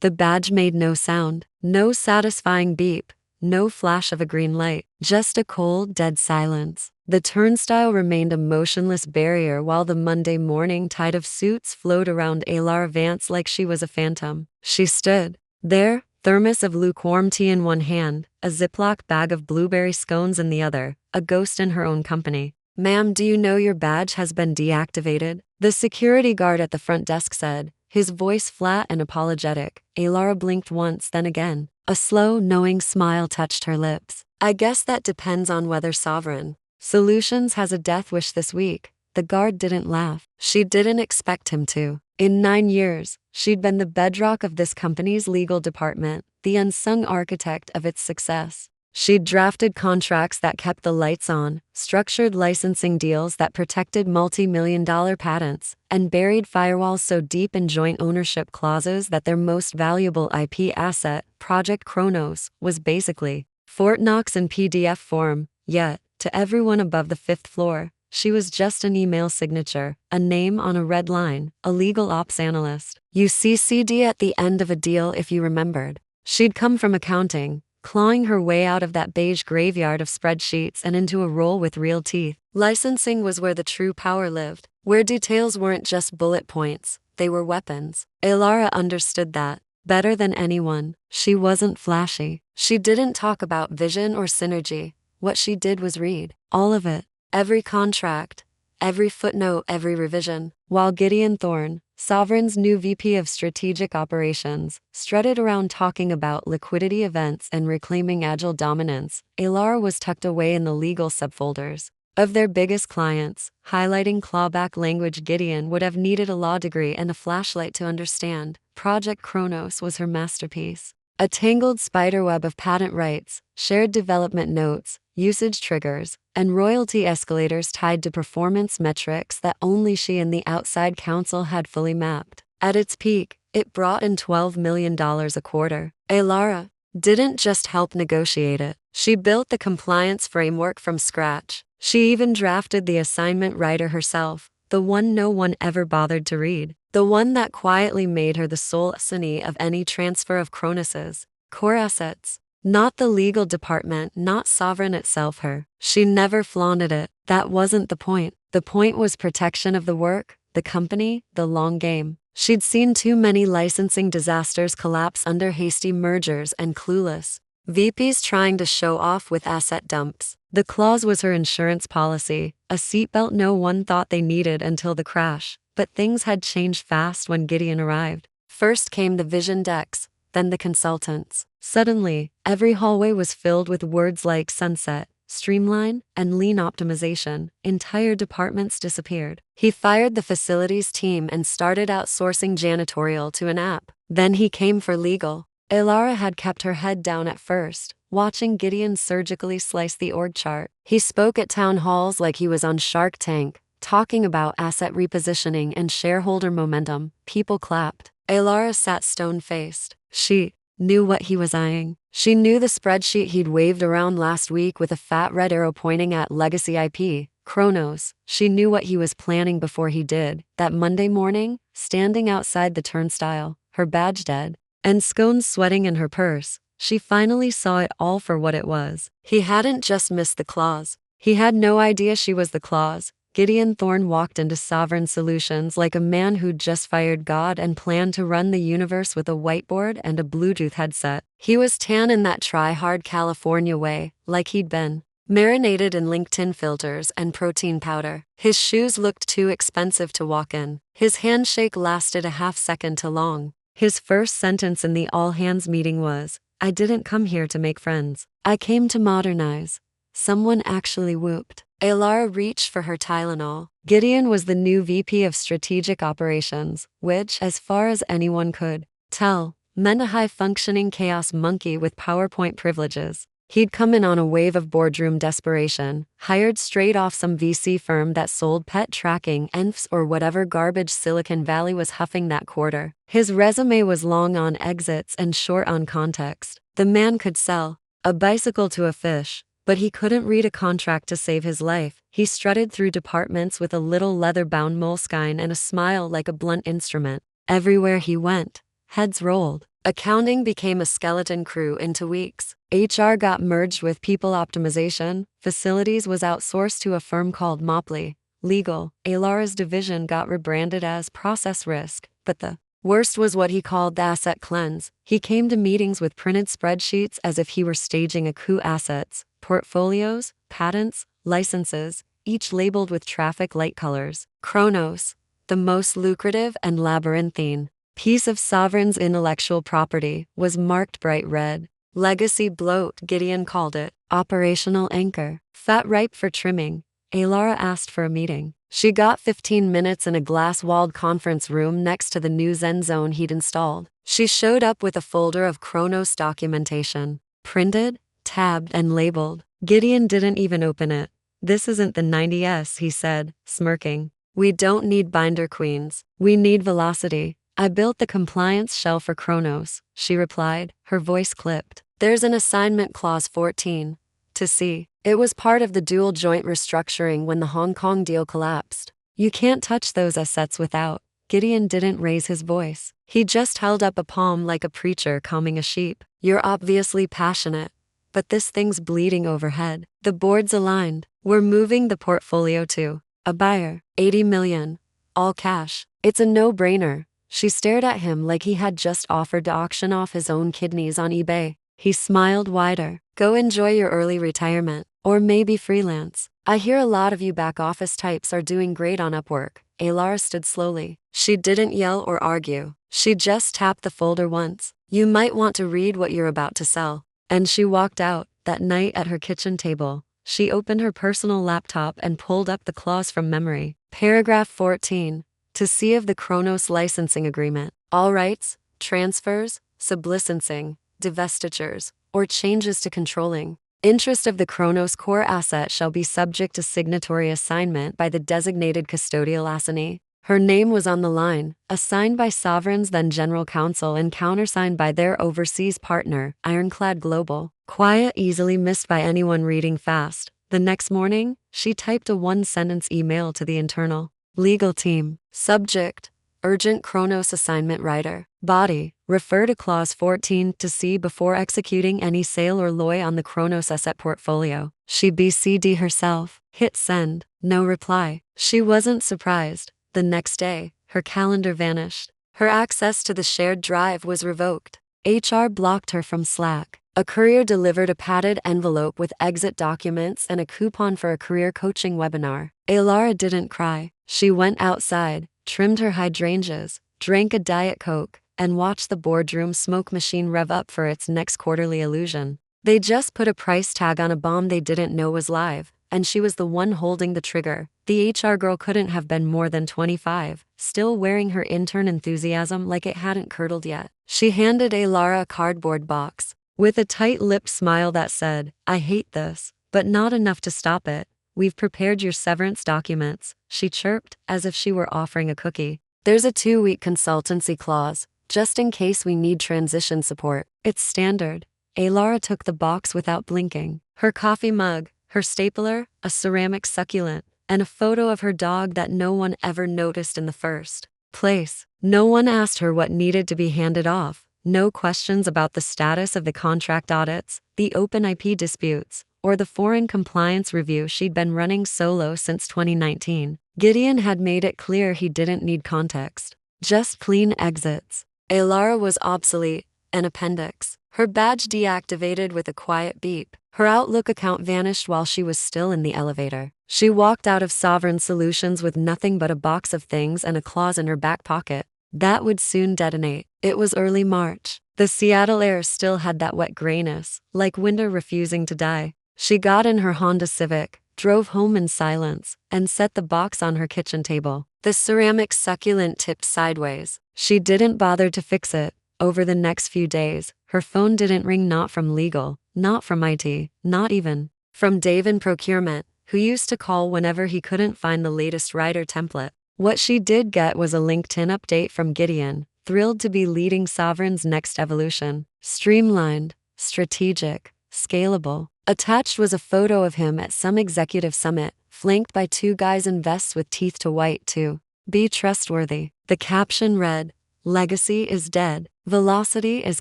The badge made no sound, no satisfying beep, no flash of a green light, just a cold, dead silence. The turnstile remained a motionless barrier while the Monday morning tide of suits flowed around Elara Vance like she was a phantom. She stood there, thermos of lukewarm tea in one hand, a Ziploc bag of blueberry scones in the other, a ghost in her own company. "Ma'am, do you know your badge has been deactivated?" the security guard at the front desk said, his voice flat and apologetic. Elara blinked once, then again. A slow, knowing smile touched her lips. "I guess that depends on whether Sovereign Solutions has a death wish this week." The guard didn't laugh. She didn't expect him to. In 9 years, she'd been the bedrock of this company's legal department, the unsung architect of its success. She'd drafted contracts that kept the lights on, structured licensing deals that protected multi-million-dollar patents, and buried firewalls so deep in joint ownership clauses that their most valuable IP asset, Project Kronos, was basically Fort Knox in PDF form. Yet, to everyone above the 5th floor, she was just an email signature, a name on a red line, a legal ops analyst. You CC'd at the end of a deal if you remembered. She'd come from accounting, clawing her way out of that beige graveyard of spreadsheets and into a role with real teeth. Licensing was where the true power lived, where details weren't just bullet points, they were weapons. Elara understood that better than anyone. She wasn't flashy. She didn't talk about vision or synergy. What she did was read all of it. Every contract, every footnote, every revision. While Gideon Thorne, Sovereign's new VP of Strategic Operations, strutted around talking about liquidity events and reclaiming agile dominance, Elara was tucked away in the legal subfolders of their biggest clients, highlighting clawback language Gideon would have needed a law degree and a flashlight to understand. Project Kronos was her masterpiece. A tangled spiderweb of patent rights, shared development notes, usage triggers, and royalty escalators tied to performance metrics that only she and the outside counsel had fully mapped. At its peak, it brought in $12 million a quarter. Elara didn't just help negotiate it. She built the compliance framework from scratch. She even drafted the assignment writer herself, the one no one ever bothered to read, the one that quietly made her the sole assignee of any transfer of Kronos's core assets. Not the legal department, not Sovereign itself. She never flaunted it. That wasn't the point. The point was protection of the work, the company, the long game. She'd seen too many licensing disasters collapse under hasty mergers and clueless VPs trying to show off with asset dumps. The clause was her insurance policy, a seatbelt no one thought they needed until the crash. But things had changed fast when Gideon arrived. First came the vision decks, then the consultants. Suddenly, every hallway was filled with words like sunset, streamline, and lean optimization. Entire departments disappeared. He fired the facilities team and started outsourcing janitorial to an app. Then he came for legal. Elara had kept her head down at first, watching Gideon surgically slice the org chart. He spoke at town halls like he was on Shark Tank, talking about asset repositioning and shareholder momentum. People clapped. Elara sat stone-faced. She knew what he was eyeing. She knew the spreadsheet he'd waved around last week with a fat red arrow pointing at legacy IP, Kronos. She knew what he was planning before he did. That Monday morning, standing outside the turnstile, her badge dead, and scones sweating in her purse, she finally saw it all for what it was. He hadn't just missed the clause. He had no idea she was the clause. Gideon Thorne walked into Sovereign Solutions like a man who'd just fired God and planned to run the universe with a whiteboard and a Bluetooth headset. He was tan in that try-hard California way, like he'd been marinated in LinkedIn filters and protein powder. His shoes looked too expensive to walk in. His handshake lasted a half second too long. His first sentence in the all-hands meeting was, "I didn't come here to make friends. I came to modernize." Someone actually whooped. Elara reached for her Tylenol. Gideon was the new VP of Strategic Operations, which, as far as anyone could tell, meant a high-functioning chaos monkey with PowerPoint privileges. He'd come in on a wave of boardroom desperation, hired straight off some VC firm that sold pet tracking ENFs or whatever garbage Silicon Valley was huffing that quarter. His resume was long on exits and short on context. The man could sell a bicycle to a fish, but he couldn't read a contract to save his life. He strutted through departments with a little leather-bound moleskine and a smile like a blunt instrument. Everywhere he went, heads rolled. Accounting became a skeleton crew into weeks. HR got merged with people optimization. Facilities was outsourced to a firm called Mopley. Legal, Elara's division got rebranded as process risk, but the worst was what he called the asset cleanse. He came to meetings with printed spreadsheets as if he were staging a coup. Assets, portfolios, patents, licenses, each labeled with traffic light colors. Chronos, the most lucrative and labyrinthine piece of Sovereign's intellectual property, was marked bright red. Legacy bloat, Gideon called it. Operational anchor. Fat ripe for trimming. Elara asked for a meeting. She got 15 minutes in a glass-walled conference room next to the new Zen zone he'd installed. She showed up with a folder of Chronos documentation. Printed, tabbed, and labeled. Gideon didn't even open it. "This isn't the 90s, he said, smirking. "We don't need binder queens. We need velocity." "I built the compliance shell for Chronos," she replied, her voice clipped. "There's an assignment clause 14. To see. It was part of the dual joint restructuring when the Hong Kong deal collapsed. You can't touch those assets without." Gideon didn't raise his voice. He just held up a palm like a preacher calming a sheep. "You're obviously passionate. But this thing's bleeding overhead. The board's aligned. We're moving the portfolio to a buyer. 80 million. All cash. It's a no-brainer." She stared at him like he had just offered to auction off his own kidneys on eBay. He smiled wider. "Go enjoy your early retirement. Or maybe freelance. I hear a lot of you back-office types are doing great on Upwork." Elara stood slowly. She didn't yell or argue. She just tapped the folder once. "You might want to read what you're about to sell." And she walked out. That night at her kitchen table, she opened her personal laptop and pulled up the clause from memory. Paragraph 14. To see of the Chronos licensing agreement. All rights, transfers, sublicensing, divestitures, or changes to controlling interest of the Chronos core asset shall be subject to signatory assignment by the designated custodial assignee. Her name was on the line, assigned by Sovereign's then General Counsel and countersigned by their overseas partner, Ironclad Global. Quiet, easily missed by anyone reading fast. The next morning, she typed a one-sentence email to the internal legal team. Subject: urgent Chronos assignment writer. Body: refer to clause 14 to see before executing any sale or LOI on the Chronos asset portfolio. She BC'd herself. Hit send. No reply. She wasn't surprised. The next day, her calendar vanished. Her access to the shared drive was revoked. HR blocked her from Slack. A courier delivered a padded envelope with exit documents and a coupon for a career coaching webinar. Elara didn't cry. She went outside, trimmed her hydrangeas, drank a Diet Coke, and watched the boardroom smoke machine rev up for its next quarterly illusion. They just put a price tag on a bomb they didn't know was live, and she was the one holding the trigger. The HR girl couldn't have been more than 25, still wearing her intern enthusiasm like it hadn't curdled yet. She handed Elara a cardboard box, with a tight-lipped smile that said, "I hate this, but not enough to stop it. We've prepared your severance documents," she chirped, as if she were offering a cookie. "There's a 2-week consultancy clause, just in case we need transition support. It's standard." Elara took the box without blinking. Her coffee mug, her stapler, a ceramic succulent, and a photo of her dog that no one ever noticed in the first place. No one asked her what needed to be handed off. No questions about the status of the contract audits, the open IP disputes, or the foreign compliance review she'd been running solo since 2019. Gideon had made it clear he didn't need context. Just clean exits. Elara was obsolete, an appendix. Her badge deactivated with a quiet beep. Her Outlook account vanished while she was still in the elevator. She walked out of Sovereign Solutions with nothing but a box of things and a clause in her back pocket. That would soon detonate. It was early March. The Seattle air still had that wet grayness, like winter refusing to die. She got in her Honda Civic, drove home in silence, and set the box on her kitchen table. The ceramic succulent tipped sideways. She didn't bother to fix it. Over the next few days, her phone didn't ring, not from legal, not from IT, not even from Dave in procurement, who used to call whenever he couldn't find the latest writer template. What she did get was a LinkedIn update from Gideon, thrilled to be leading Sovereign's next evolution. Streamlined, strategic, scalable. Attached was a photo of him at some executive summit, flanked by 2 guys in vests with teeth to white to be trustworthy. The caption read, Legacy is dead. Velocity is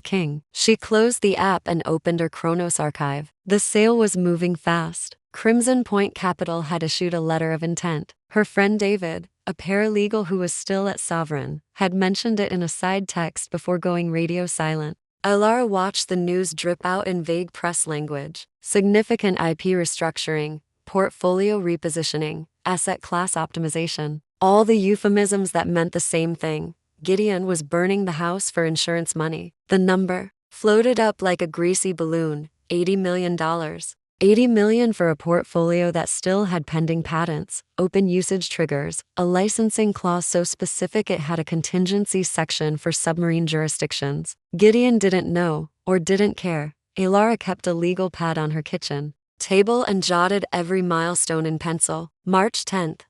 king. She closed the app and opened her Chronos archive. The sale was moving fast. Crimson Point Capital had issued a letter of intent. Her friend David, a paralegal who was still at Sovereign, had mentioned it in a side text before going radio silent. Elara watched the news drip out in vague press language. Significant IP restructuring, portfolio repositioning, asset class optimization. All the euphemisms that meant the same thing. Gideon was burning the house for insurance money. The number floated up like a greasy balloon, $80 million. $80 million for a portfolio that still had pending patents, open usage triggers, a licensing clause so specific it had a contingency section for submarine jurisdictions. Gideon didn't know, or didn't care. Elara kept a legal pad on her kitchen table and jotted every milestone in pencil. March 10th.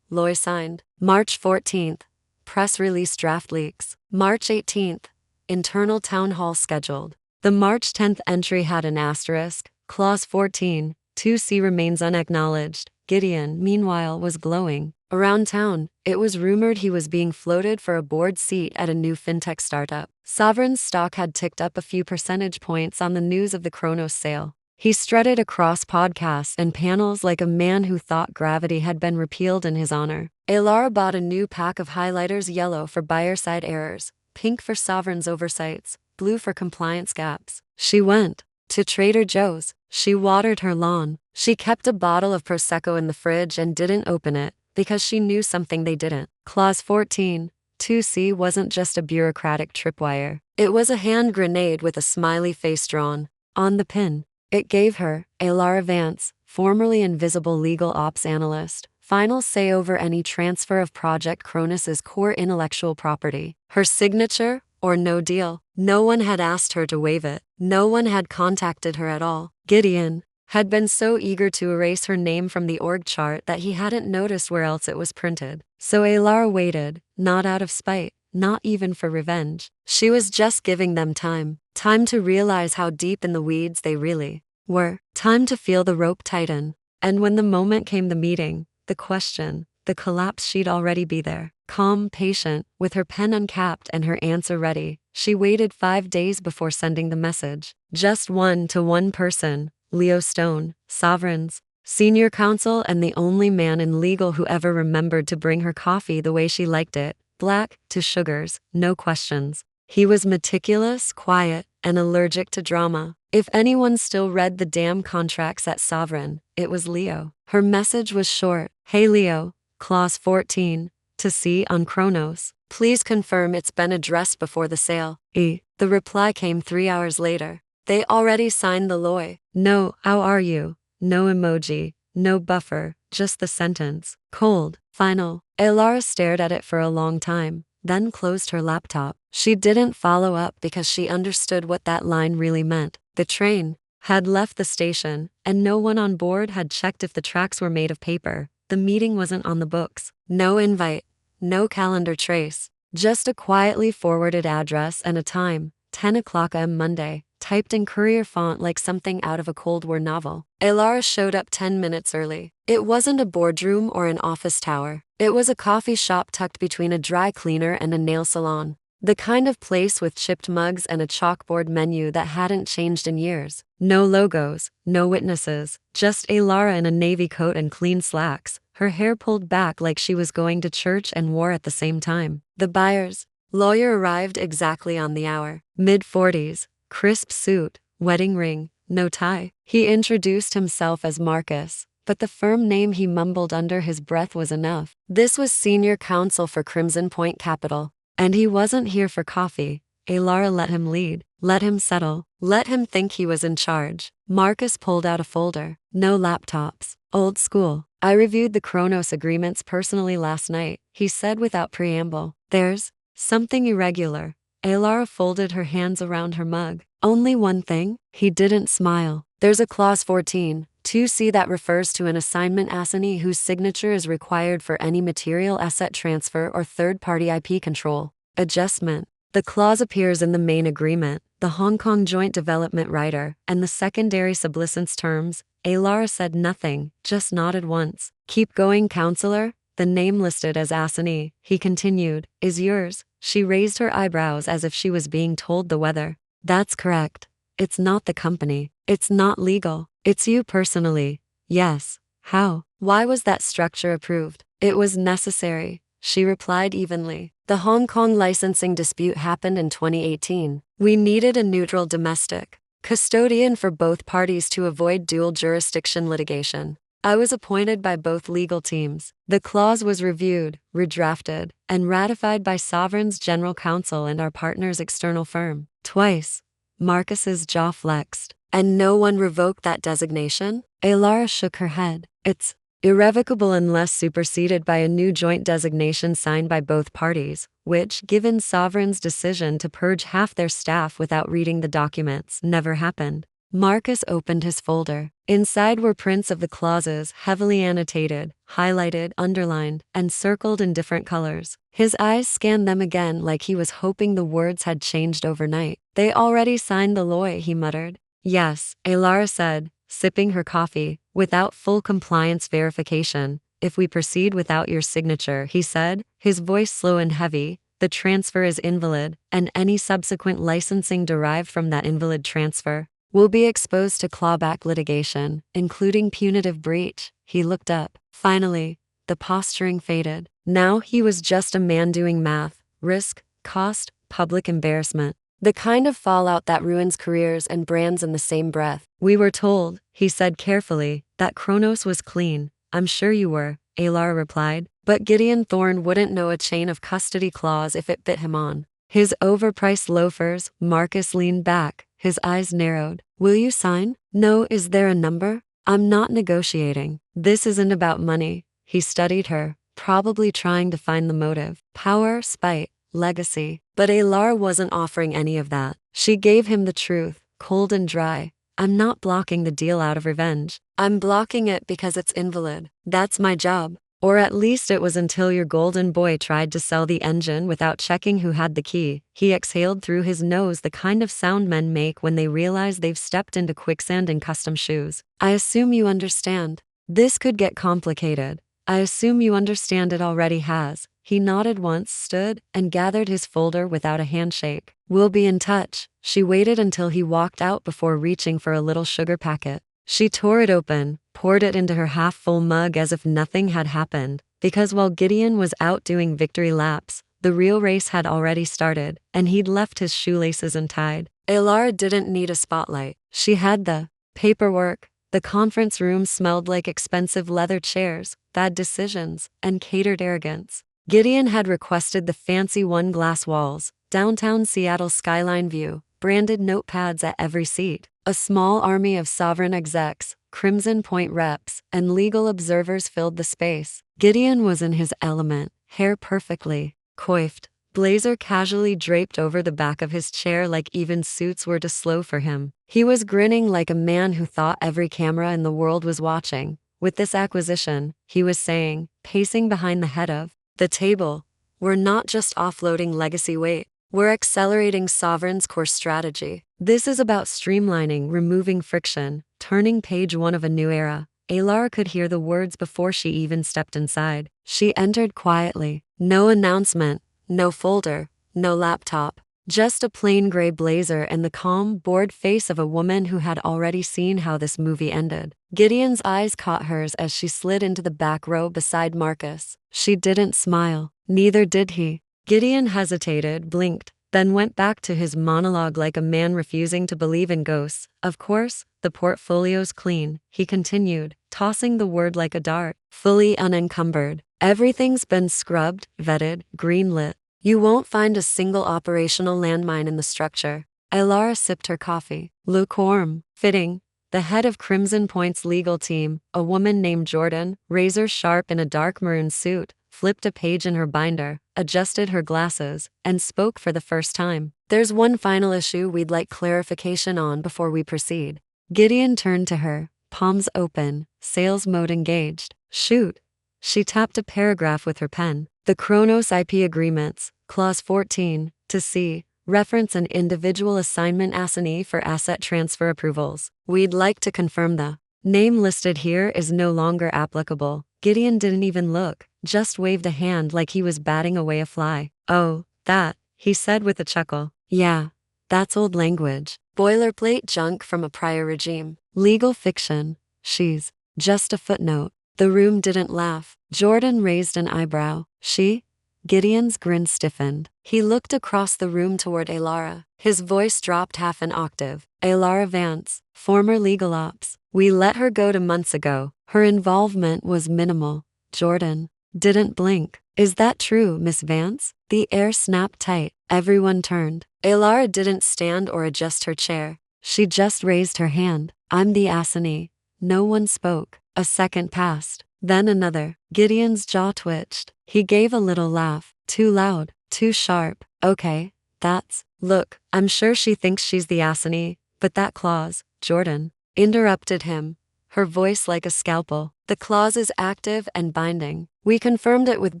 Loy signed. March 14th. Press release draft leaks. March 18th. Internal town hall scheduled. The March 10th entry had an asterisk. Clause 14, 2C remains unacknowledged. Gideon, meanwhile, was glowing. Around town, it was rumored he was being floated for a board seat at a new fintech startup. Sovereign's stock had ticked up a few percentage points on the news of the Chronos sale. He strutted across podcasts and panels like a man who thought gravity had been repealed in his honor. Elara bought a new pack of highlighters, yellow for buyer-side errors, pink for Sovereign's oversights, blue for compliance gaps. She went to Trader Joe's. She watered her lawn. She kept a bottle of Prosecco in the fridge and didn't open it, because she knew something they didn't. Clause 14, 2C wasn't just a bureaucratic tripwire. It was a hand grenade with a smiley face drawn on the pin. It gave her, Elara Vance, formerly invisible legal ops analyst, final say over any transfer of Project Cronus's core intellectual property. Her signature, or no deal. No one had asked her to waive it. No one had contacted her at all. Gideon had been so eager to erase her name from the org chart that he hadn't noticed where else it was printed. So Elara waited, not out of spite, not even for revenge. She was just giving them time. Time to realize how deep in the weeds they really were. Time to feel the rope tighten. And when the moment came, the meeting, the question, the collapse, she'd already be there. Calm, patient, with her pen uncapped and her answer ready, she waited 5 days before sending the message. Just one to one person, Leo Stone, Sovereign's senior counsel and the only man in legal who ever remembered to bring her coffee the way she liked it, black, to sugars, no questions. He was meticulous, quiet, and allergic to drama. If anyone still read the damn contracts at Sovereign, it was Leo. Her message was short. Hey Leo, Clause 14, to see on Chronos. Please confirm it's been addressed before the sale. The reply came 3 hours later. They already signed the LOI. No, how are you? No emoji, no buffer, just the sentence. Cold, final. Elara stared at it for a long time, then closed her laptop. She didn't follow up because she understood what that line really meant. The train had left the station, and no one on board had checked if the tracks were made of paper. The meeting wasn't on the books. No invite, no calendar trace, just a quietly forwarded address and a time, 10 o'clock am Monday, typed in courier font like something out of a Cold War novel. Elara showed up 10 minutes early. It wasn't a boardroom or an office tower. It was a coffee shop tucked between a dry cleaner and a nail salon. The kind of place with chipped mugs and a chalkboard menu that hadn't changed in years. No logos, no witnesses, just Elara in a navy coat and clean slacks, her hair pulled back like she was going to church and war at the same time. The buyer's lawyer arrived exactly on the hour. Mid-40s, crisp suit, wedding ring, no tie. He introduced himself as Marcus, but the firm name he mumbled under his breath was enough. This was senior counsel for Crimson Point Capital. And he wasn't here for coffee. Elara let him lead, let him settle, let him think he was in charge. Marcus pulled out a folder. No laptops. Old school. I reviewed the Chronos agreements personally last night, he said without preamble. There's something irregular. Elara folded her hands around her mug. Only one thing? He didn't smile. There's a clause 14, 2C that refers to an assignment assignee whose signature is required for any material asset transfer or third-party IP control. Adjustment. The clause appears in the main agreement, the Hong Kong Joint Development Rider, and the secondary sublicence terms. Elara said nothing, just nodded once. Keep going, counselor. The name listed as assignee, he continued, is yours. She raised her eyebrows as if she was being told the weather. That's correct. It's not the company. It's not legal. It's you personally. Yes. How? Why was that structure approved? It was necessary, she replied evenly. The Hong Kong licensing dispute happened in 2018. We needed a neutral domestic custodian for both parties to avoid dual jurisdiction litigation. I was appointed by both legal teams. The clause was reviewed, redrafted, and ratified by Sovereign's General Counsel and our partner's external firm. Twice. Marcus's jaw flexed. And no one revoked that designation? Elara shook her head. It's irrevocable unless superseded by a new joint designation signed by both parties, which, given Sovereign's decision to purge half their staff without reading the documents, never happened. Marcus opened his folder. Inside were prints of the clauses, heavily annotated, highlighted, underlined, and circled in different colors. His eyes scanned them again like he was hoping the words had changed overnight. They already signed the LOI, he muttered. Yes, Elara said, sipping her coffee, without full compliance verification. If we proceed without your signature, he said, his voice slow and heavy, the transfer is invalid, and any subsequent licensing derived from that invalid transfer will be exposed to clawback litigation, including punitive breach. He looked up. Finally, the posturing faded. Now he was just a man doing math, risk, cost, public embarrassment. The kind of fallout that ruins careers and brands in the same breath. We were told, he said carefully, that Kronos was clean. I'm sure you were, Elara replied. But Gideon Thorne wouldn't know a chain of custody clause if it bit him on his overpriced loafers. Marcus leaned back, his eyes narrowed. Will you sign? No. Is there a number? I'm not negotiating. This isn't about money. He studied her, probably trying to find the motive. Power, spite, legacy. But Elara wasn't offering any of that. She gave him the truth, cold and dry. I'm not blocking the deal out of revenge. I'm blocking it because it's invalid. That's my job. Or at least it was until your golden boy tried to sell the engine without checking who had the key. He exhaled through his nose, the kind of sound men make when they realize they've stepped into quicksand in custom shoes. I assume you understand. This could get complicated. I assume you understand it already has. He nodded once, stood, and gathered his folder without a handshake. We'll be in touch. She waited until he walked out before reaching for a little sugar packet. She tore it open, poured it into her half-full mug as if nothing had happened, because while Gideon was out doing victory laps, the real race had already started, and he'd left his shoelaces untied. Elara didn't need a spotlight. She had the paperwork. The conference room smelled like expensive leather chairs, bad decisions, and catered arrogance. Gideon had requested the fancy one-glass walls, downtown Seattle skyline view, branded notepads at every seat, a small army of sovereign execs, Crimson Point reps, and legal observers filled the space. Gideon was in his element, hair perfectly coiffed, blazer casually draped over the back of his chair like even suits were too slow for him. He was grinning like a man who thought every camera in the world was watching. With this acquisition, he was saying, pacing behind the head of the table, we're not just offloading legacy weight. We're accelerating Sovereign's core strategy. This is about streamlining, removing friction, turning page one of a new era. Elara could hear the words before she even stepped inside. She entered quietly. No announcement, no folder, no laptop. Just a plain gray blazer and the calm, bored face of a woman who had already seen how this movie ended. Gideon's eyes caught hers as she slid into the back row beside Marcus. She didn't smile. Neither did he. Gideon hesitated, blinked, then went back to his monologue like a man refusing to believe in ghosts. Of course, the portfolio's clean, he continued, tossing the word like a dart. Fully unencumbered. Everything's been scrubbed, vetted, greenlit. You won't find a single operational landmine in the structure. Elara sipped her coffee. Lukewarm. Fitting. The head of Crimson Point's legal team, a woman named Jordan, razor sharp in a dark maroon suit, flipped a page in her binder, adjusted her glasses, and spoke for the first time. There's one final issue we'd like clarification on before we proceed. Gideon turned to her, palms open, sales mode engaged. Shoot. She tapped a paragraph with her pen. The Kronos IP agreements, Clause 14, to see, reference an individual assignment assignee for asset transfer approvals. We'd like to confirm the name listed here is no longer applicable. Gideon didn't even look, just waved a hand like he was batting away a fly. Oh, That, he said with a chuckle. Yeah, that's old language. Boilerplate junk from a prior regime. Legal fiction. She's just a footnote. The room didn't laugh. Jordan raised an eyebrow. She? Gideon's grin stiffened. He looked across the room toward Elara. His voice dropped half an octave. Elara Vance, former legal ops. We let her go 2 months ago. Her involvement was minimal. Jordan didn't blink. Is that true, Miss Vance? The air snapped tight. Everyone turned. Elara didn't stand or adjust her chair. She just raised her hand. I'm the assignee. No one spoke. A second passed. Then another. Gideon's jaw twitched. He gave a little laugh. Too loud. Too sharp. Okay, that's. Look, I'm sure she thinks she's the assignee, but that clause, Jordan, interrupted him, her voice like a scalpel. The clause is active and binding. We confirmed it with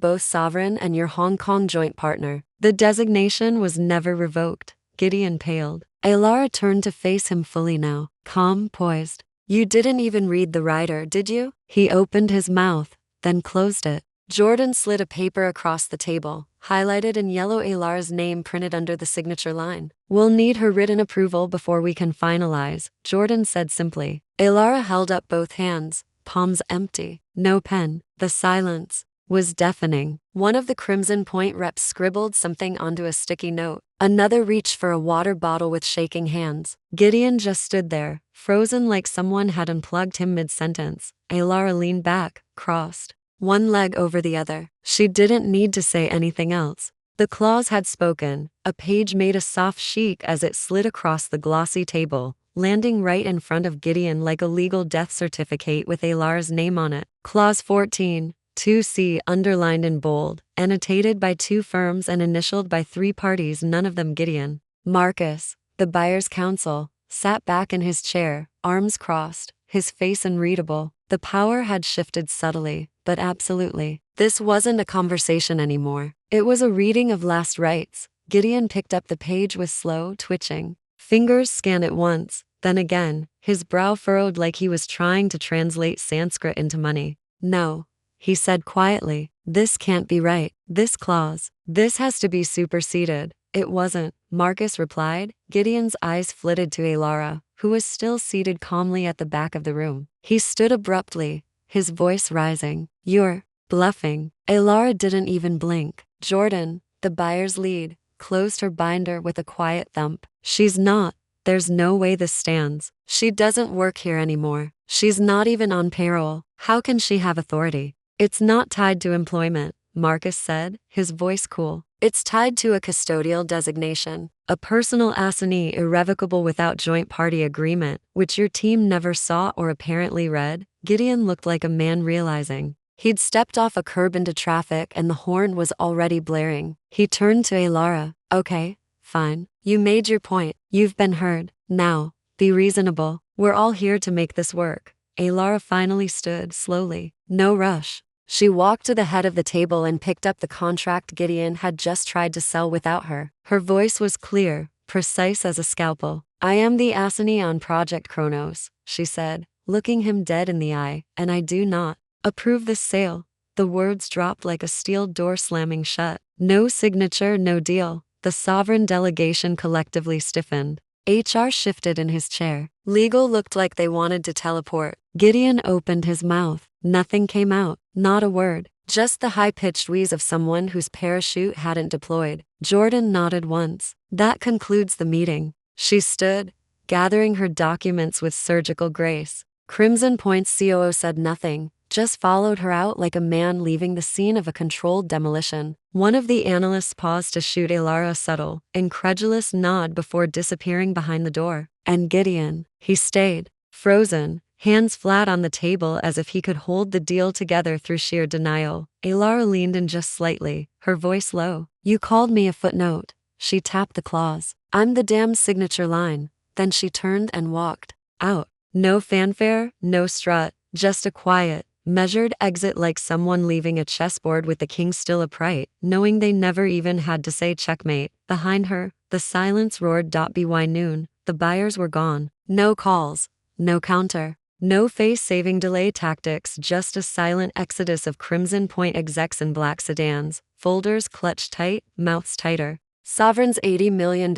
both Sovereign and your Hong Kong joint partner. The designation was never revoked. Gideon paled. Elara turned to face him fully now, calm, poised. You didn't even read the rider, did you? He opened his mouth, then closed it. Jordan slid a paper across the table, highlighted in yellow Elara's name printed under the signature line. We'll need her written approval before we can finalize, Jordan said simply. Elara held up both hands, palms empty. No pen. The silence was deafening. One of the Crimson Point reps scribbled something onto a sticky note. Another reached for a water bottle with shaking hands. Gideon just stood there, frozen like someone had unplugged him mid-sentence. Elara leaned back, crossed one leg over the other. She didn't need to say anything else. The clause had spoken. A page made a soft shriek as it slid across the glossy table, landing right in front of Gideon like a legal death certificate with Elara's name on it. Clause 14, 2C underlined in bold, annotated by 2 firms and initialed by 3 parties, none of them Gideon. Marcus, the buyer's counsel, sat back in his chair, arms crossed, his face unreadable. The power had shifted subtly, but absolutely. This wasn't a conversation anymore. It was a reading of last rites. Gideon picked up the page with slow, twitching fingers, scanned it once, then again, his brow furrowed like he was trying to translate Sanskrit into money. No, he said quietly, this can't be right. This clause, this has to be superseded. It wasn't, Marcus replied. Gideon's eyes flitted to Elara, who was still seated calmly at the back of the room. He stood abruptly, his voice rising. You're bluffing. Elara didn't even blink. Jordan, the buyer's lead, closed her binder with a quiet thump. She's not. There's no way this stands. She doesn't work here anymore. She's not even on payroll. How can she have authority? It's not tied to employment, Marcus said, his voice cool. It's tied to a custodial designation, a personal assignee irrevocable without joint party agreement, which your team never saw or apparently read. Gideon looked like a man realizing. He'd stepped off a curb into traffic and the horn was already blaring. He turned to Elara. Okay, fine. You made your point. You've been heard. Now, be reasonable. We're all here to make this work. Elara finally stood slowly. No rush. She walked to the head of the table and picked up the contract Gideon had just tried to sell without her. Her voice was clear, precise as a scalpel. I am the assignee on Project Kronos, she said, looking him dead in the eye, and I do not approve this sale. The words dropped like a steel door slamming shut. No signature, no deal. The Sovereign delegation collectively stiffened. HR shifted in his chair. Legal looked like they wanted to teleport. Gideon opened his mouth. Nothing came out. Not a word. Just the high-pitched wheeze of someone whose parachute hadn't deployed. Jordan nodded once. That concludes the meeting. She stood, gathering her documents with surgical grace. Crimson Point's COO said nothing, just followed her out like a man leaving the scene of a controlled demolition. One of the analysts paused to shoot Elara a subtle, incredulous nod before disappearing behind the door. And Gideon, he stayed, frozen, hands flat on the table as if he could hold the deal together through sheer denial. Elara leaned in just slightly, her voice low. You called me a footnote. She tapped the clause. I'm the damn signature line. Then she turned and walked out. No fanfare, no strut, just a quiet, measured exit like someone leaving a chessboard with the king still upright, knowing they never even had to say checkmate. Behind her, the silence roared. By noon, the buyers were gone. No calls, no counter. No face-saving delay tactics, just a silent exodus of Crimson Point execs in black sedans, folders clutched tight, mouths tighter. Sovereign's $80 million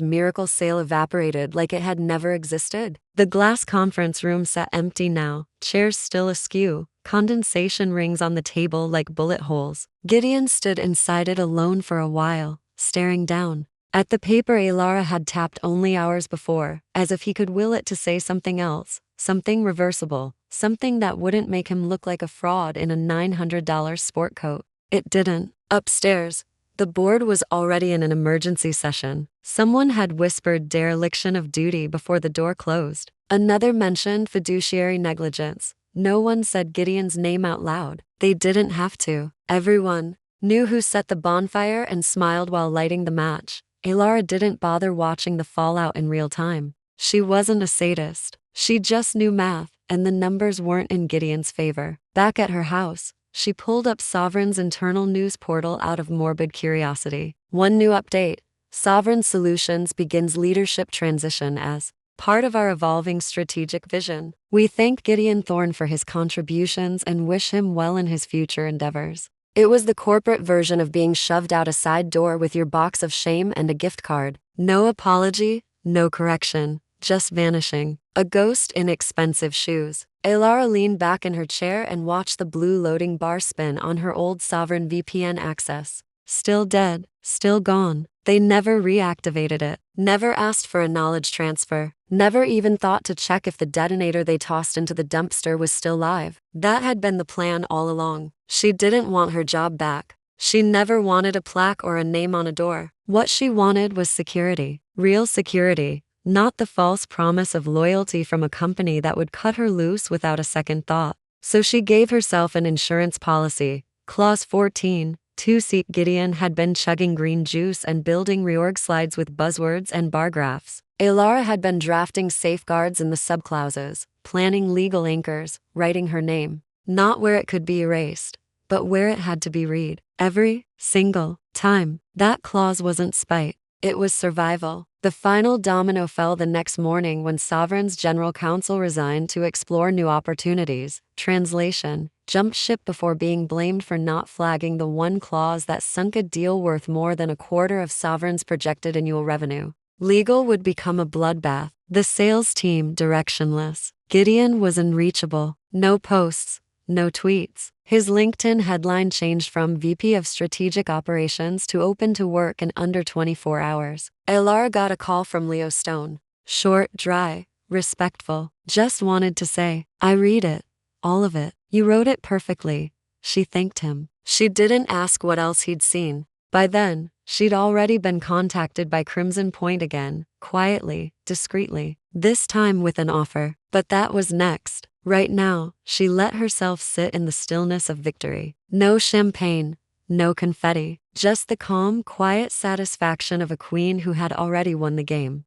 miracle sale evaporated like it had never existed. The glass conference room sat empty now, chairs still askew, condensation rings on the table like bullet holes. Gideon stood inside it alone for a while, staring down at the paper Elara had tapped only hours before, as if he could will it to say something else, something reversible, something that wouldn't make him look like a fraud in a $900 sport coat. It didn't. Upstairs, the board was already in an emergency session. Someone had whispered dereliction of duty before the door closed. Another mentioned fiduciary negligence. No one said Gideon's name out loud. They didn't have to. Everyone knew who set the bonfire and smiled while lighting the match. Elara didn't bother watching the fallout in real time. She wasn't a sadist. She just knew math, and the numbers weren't in Gideon's favor. Back at her house, she pulled up Sovereign's internal news portal out of morbid curiosity. One new update: Sovereign Solutions begins leadership transition as part of our evolving strategic vision. We thank Gideon Thorne for his contributions and wish him well in his future endeavors. It was the corporate version of being shoved out a side door with your box of shame and a gift card. No apology, no correction, just vanishing. A ghost in expensive shoes. Elara leaned back in her chair and watched the blue loading bar spin on her old Sovereign VPN access. Still dead, still gone. They never reactivated it, never asked for a knowledge transfer, never even thought to check if the detonator they tossed into the dumpster was still live. That had been the plan all along. She didn't want her job back. She never wanted a plaque or a name on a door. What she wanted was security. Real security. Not the false promise of loyalty from a company that would cut her loose without a second thought. So she gave herself an insurance policy. Clause 14. Two-seat Gideon had been chugging green juice and building reorg slides with buzzwords and bar graphs. Elara had been drafting safeguards in the subclauses, planning legal anchors, writing her name. Not where it could be erased, but where it had to be read. Every single time. That clause wasn't spite. It was survival. The final domino fell the next morning when Sovereign's general counsel resigned to explore new opportunities. Translation: jumped ship before being blamed for not flagging the one clause that sunk a deal worth more than a quarter of Sovereign's projected annual revenue. Legal would become a bloodbath. The sales team directionless. Gideon was unreachable. No posts, no tweets. His LinkedIn headline changed from VP of Strategic Operations to open to work in under 24 hours. Elara got a call from Leo Stone. Short, dry, respectful. Just wanted to say, I read it. All of it. You wrote it perfectly. She thanked him. She didn't ask what else he'd seen. By then, she'd already been contacted by Crimson Point again, quietly, discreetly, this time with an offer. But that was next. Right now, she let herself sit in the stillness of victory. No champagne, no confetti, just the calm, quiet satisfaction of a queen who had already won the game.